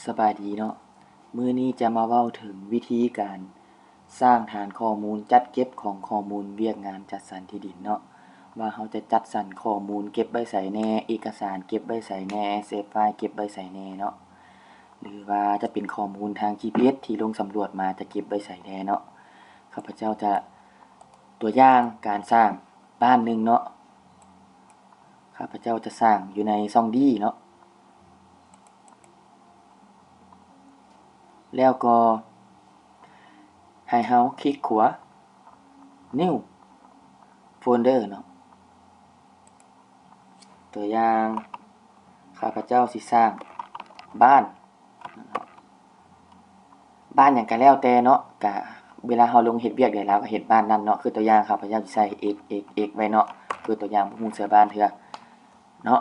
สบายดีเนาะมื้อนี้จะมาเว้าถึงวิธีการสร้างฐานข้อมูลจัดเก็บของข้อมูลเวียกงานจัดสรรที่ดินเนาะว่าเราจะจัดสรรข้อมูลเก็บไว้ไสแหน่เอกสารเก็บไว้ไสแหน่เซฟไฟล์เก็บไว้ไสแหน่เนาะหรือว่าจะเป็นข้อมูลทาง GPS ที่ลงสำรวจมาจะเก็บไว้ไสแหน่เนาะข้าพเจ้าจะตัวอย่างการสร้างบ้านหนึ่งเนาะข้าพเจ้าจะสร้างอยู่ใน2Dเนาะแล้วก็ให้เราคลิกขวา New Folder เนาะตัวอย่างข้าพเจ้าสิสร้างบ้านหยังก็แล้วแต่เนาะก็เวลาเราลงเฮ็ดเวียกได้แล้วก็เฮ็ดบ้านนั้นเนาะคือตัวอย่างข้าพเจ้าสิใส่ x ไว้เนาะคือตัวอย่างบ่ฮู้ชื่อบ้านเทื่อเนาะ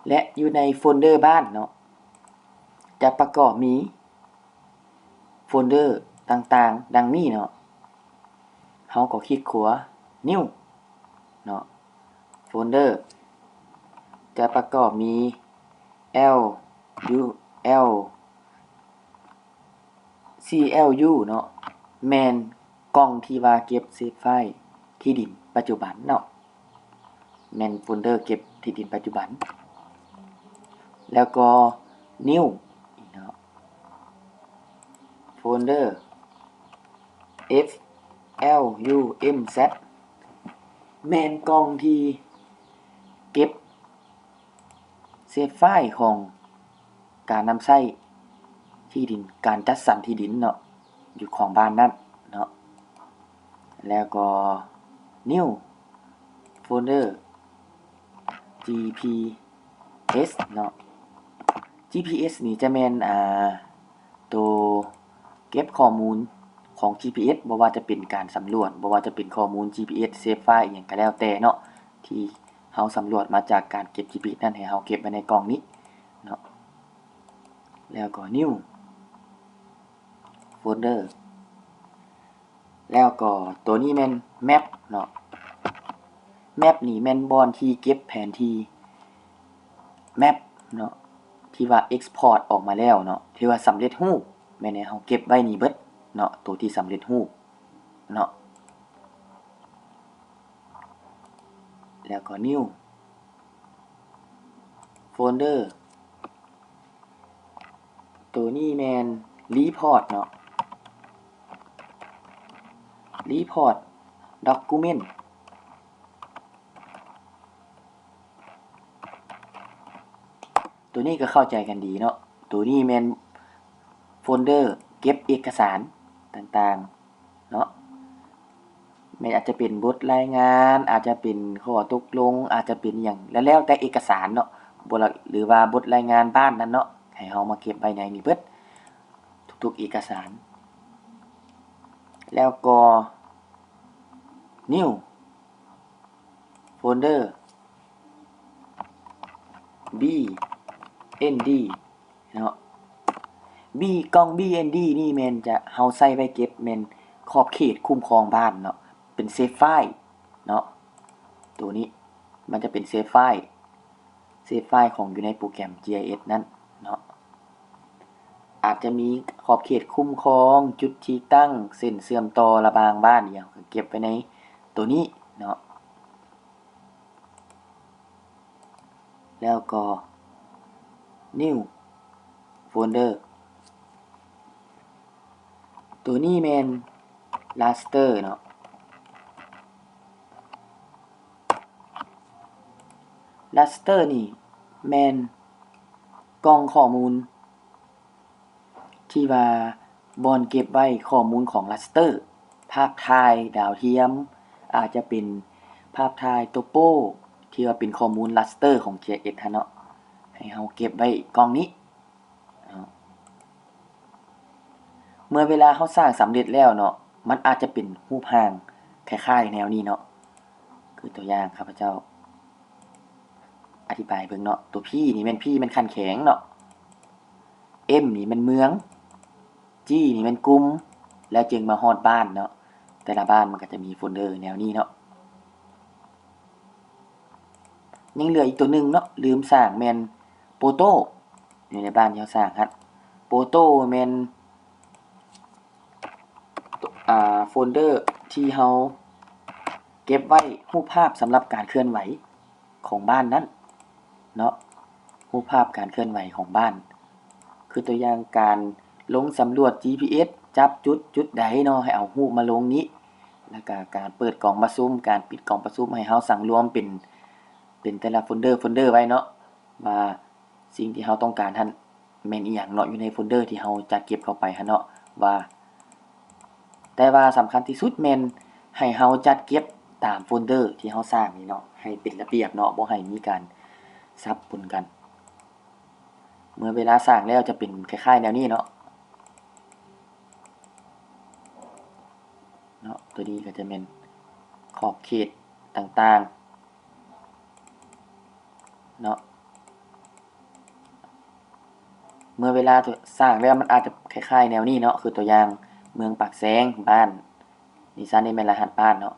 และอยู่ในโฟลเดอร์บ้านเนาะจะประกอบมีโฟลเดอร์ต่างๆดังนี้เนาะเราก็คลิกขวา New เนาะโฟลเดอร์จะประกอบมี L U L C L U เนาะแม่นกล่องที่ว่าเก็บเซฟไฟล์ที่ดินปัจจุบันเนาะแม่นโฟลเดอร์เก็บที่ดินปัจจุบันแล้วก็ New เนาะโฟลเดอร์ F L U M Z แม่นกล่องที่เก็บเซฟไฟล์ของการนำใช้ที่ดินการจัดสรรที่ดินเนาะอยู่ของบ้านนั้นเนาะแล้วก็ New Folder GPS เนาะ GPS นี่จะแม่นตัวเก็บข้อมูลของ GPS บ่ว่าจะเป็นการสำรวจบ่ว่าจะเป็นข้อมูล GPS เซฟไฟล์อิหยังก็แล้วแต่เนาะที่เราสำรวจมาจากการเก็บ GPS นั้นให้เราเก็บไว้ในกล่องนี้เนาะแล้วก็ New Folder แล้วก็ตัวนี้แม่น Map เนาะ Map นี่แม่นบอนที่เก็บแผนที่ Map เนาะที่ว่า Export ออกมาแล้วเนาะที่ว่าสำเร็จรูปแม่นให้เราเก็บไว้นี่เบิดเนาะตัวที่สำเร็จรูปเนาะแล้วก็ New Folder ตัวนี้แม่น Report เนาะ Report Document ตัวนี้ก็เข้าใจกันดีเนาะตัวนี้แม่นโฟลเดอร์เก็บเอกสารต่างๆเนาะแม่นอาจจะเป็นบทรายงานอาจจะเป็นข้อตกลงอาจจะเป็นหยังแล้วแต่เอกสารเนาะบ่หรือว่าบทรายงานบ้านนั้นเนาะให้เรามาเก็บไว้ในนี้เบิดทุกๆเอกสารแล้วก็ New Folder B N D เนาะ B กล่อง BND นี่แม่นจะเฮาใส่ไว้เก็บแม่นขอบเขตคุ้มครองบ้านเนาะเป็นเซฟไฟล์เนาะตัวนี้มันจะเป็นเซฟไฟล์ของอยู่ในโปรแกรม GIS นั้นเนาะอาจจะมีขอบเขตคุ้มครองจุดที่ตั้งเส้นเชื่อมต่อระหว่างบ้านอย่างเก็บไว้ในตัวนี้เนาะแล้วก็ New Folder ตัวนี้แม่น Raster เนาะ Raster นี่แม่นกล่องข้อมูลที่ว่าบ่อนเก็บไว้ข้อมูลของ Raster ภาพถ่ายดาวเทียมอาจจะเป็นภาพถ่ายโตโปที่ว่าเป็นข้อมูล Raster ของ GIS หั่นเนาะให้เราเก็บไว้กล่องนี้เมื่อเวลาเราสร้างสำเร็จแล้วเนาะมันอาจจะเป็นรูปร่างคล้ายๆแนวนี้เนาะคือตัวอย่างข้าพเจ้าอธิบายเบิ่งเนาะตัว P นี่แม่น P มันคันแข็งเนาะ M นี่มันเมือง G นี่มันกลุ่มแล้วจึงมาฮอดบ้านเนาะแต่ละบ้านมันก็จะมีโฟลเดอร์แนวนี้เนาะยังเหลืออีกตัวหนึ่งเนาะลืมสร้างแม่น Photo อยู่ในบ้านที่เราสร้างครับโฟโต้แม่นโฟลเดอร์ที่เราเก็บไว้รูปภาพสำหรับการเคลื่อนไหวของบ้านนั้นเนาะรูปภาพการเคลื่อนไหวของบ้านคือตัวอย่างการลงสำรวจ GPS จับจุดใดเนาะให้เอารูปมาลงนี้แล้วก็การเปิดกล่องประชุมการปิดกล่องประชุมให้เราสั่งรวมเป็นแต่ละโฟลเดอร์ไว้เนาะว่าสิ่งที่เราต้องการนั้นแม่นอีหยังเนาะอยู่ในโฟลเดอร์ที่เราจัดเก็บเข้าไปหั่นเนาะว่าแต่ว่าสำคัญที่สุดแม่นให้เราจัดเก็บตามโฟลเดอร์ที่เราสร้างนี่เนาะให้เป็นระเบียบเนาะบ่ให้มีการซับปนกันเมื่อเวลาสร้างแล้วจะเป็นคล้ายๆแนวนี้เนาะตัวนี้ก็จะเป็นขอบเขตต่างๆเนาะเมื่อเวลาสร้างแล้วมันอาจจะคล้ายๆแนวนี้เนาะคือตัวอย่างเมืองปากแซงบ้านดิฉันนี่แม่นรหัสบ้านเนาะ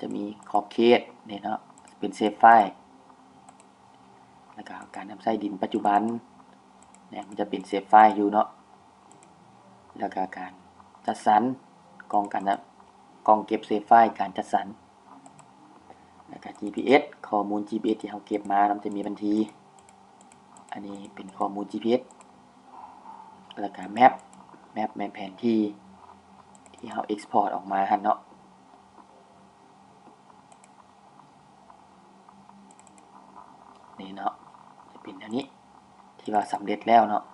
จะมีขอบเขตนี่เนาะเป็นเซฟไฟล์แล้วก็การนำใช้ดินปัจจุบันเนี่ยมันจะเป็นเซฟไฟล์อยู่เนาะแล้วก็การจัดสรรกองเก็บเซฟไฟล์การจัดสรรแล้วก็ GPS ข้อมูล GPS ที่เราเก็บมามันจะมีบัญชีอันนี้เป็นข้อมูล GPS แล้วก็แมปแผนที่เรา export ออกมาหั่นเนาะนี่เนาะจะเป็นอันนี้ที่ว่าสำเร็จแล้วเนาะ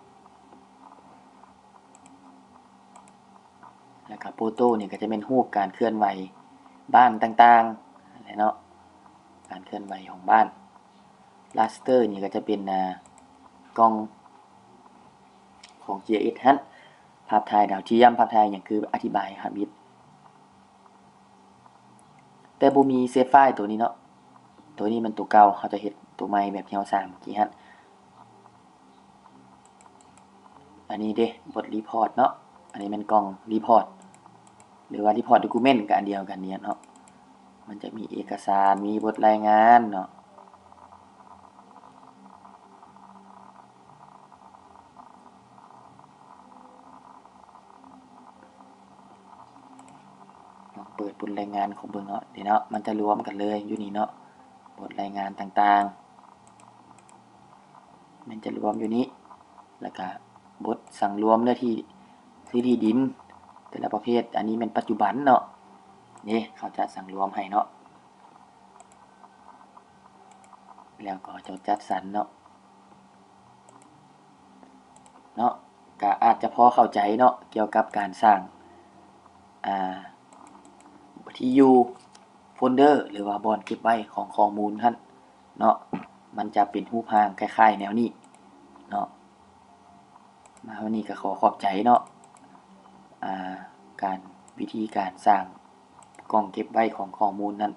แล้วก็โฟโต้นี่ก็จะเป็นรูปการเคลื่อนไหวบ้านต่างๆอะไรเนาะการเคลื่อนไหวของบ้านราสเตอร์นี่ก็จะเป็นกล้องของ GIS ฮั่นภาพถ่ายดาวเทียมภาพถ่ายอย่างคืออธิบายครับมิดแต่บ่มีเซฟไฟล์ตัวนี้เนาะตัวนี้มันตัวเก่าเขาจะเฮ็ดตัวใหม่แบบที่เราสร้างเมื่อกี้ฮั่นอันนี้เด้บทรีพอร์ตเนาะอันนี้มันกล้องรีพอร์ตหรือว่ารีพอร์ตด็อกิวเมนต์ก็อันเดียวกันเนี่ยเนาะมันจะมีเอกสารมีบทรายงานเนาะเปิดบทรายงานของเบิ่งเนาะนี่เนาะมันจะรวมกันเลยอยู่นี่เนาะบทรายงานต่างๆมันจะรวมอยู่นี้แล้วก็บทสั่งรวมเนื้อที่ที่ดินแต่ละประเภทอันนี้เป็นปัจจุบันเนาะนี่เขาจะสั่งรวมให้เนาะแล้วก็จะจัดสรรเนาะก็อาจจะพอเข้าใจเนาะเกี่ยวกับการสร้างอ่าที่อยู่โฟลเดอร์หรือว่าบอนเก็บไว้ของข้อมูลท่านเนาะมันจะเป็นรูปร่างคล้ายๆแนวนี้เนาะมาวันนี้ก็ขอขอบใจเนาะการวิธีการสร้างกล่องเก็บไว้ของข้อมูลนั้น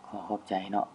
ขอขอบใจเนาะ